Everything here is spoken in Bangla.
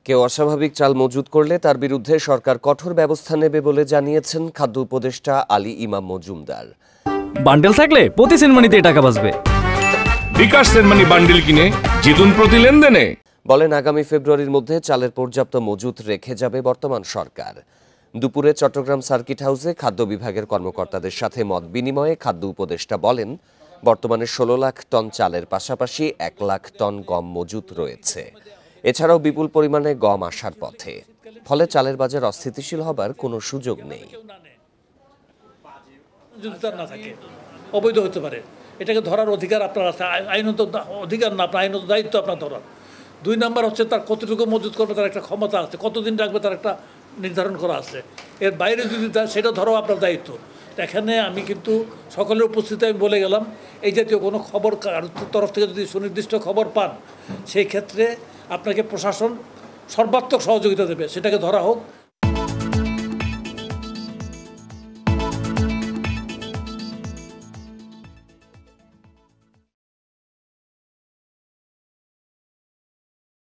কেউ অস্বাভাবিক চাল মজুত করলে তার বিরুদ্ধে সরকার কঠোর ব্যবস্থা নেবে বলে জানিয়েছেন খাদ্য উপদেষ্টা আলী ইমাম মজুমদার। বান্ডেল থাকলে প্রতি সেনমানিতে টাকা বাঁচবে। বিকাশ সেনমানি বান্ডেল কিনে জিতুন প্রতি লেনদেনে। বলেন আগামী ফেব্রুয়ারির মধ্যে চালের পর্যাপ্ত মজুত রেখে যাবে বর্তমান সরকার। দুপুরে চট্টগ্রাম সার্কিট হাউসে খাদ্য বিভাগের কর্মকর্তাদের সাথে মত বিনিময়ে খাদ্য উপদেষ্টা বলেন, বর্তমানে 16 লাখ টন চালের পাশাপাশি 1 লাখ টন গম মজুত রয়েছে। এছাড়াও বিপুল পরিমাণে গম আসার পথে, ফলে চালের বাজার অস্থিতিশীল হবার কোনো সুযোগ নেই। অবৈধ হতে পারে, এটাকে ধরার অধিকার আপনার আছে, আইনত অধিকার না, আপনার আইনত দায়িত্ব আপনার ধরার। 2 নাম্বার হচ্ছে তার কতটুকু মজুত করবে তার একটা ক্ষমতা আছে, কতদিন রাখবে তার একটা নির্ধারণ করা আছে। এর বাইরে যদি সেটা ধরো আপনার দায়িত্ব। এখানে আমি কিন্তু সকলের উপস্থিতিতে আমি বলে গেলাম, এই জাতীয় কোনো খবর তরফ থেকে যদি সুনির্দিষ্ট খবর পান, সেই ক্ষেত্রে আপনাকে প্রশাসন সর্বাত্মক সহযোগিতা দেবে, সেটাকে ধরা হোক।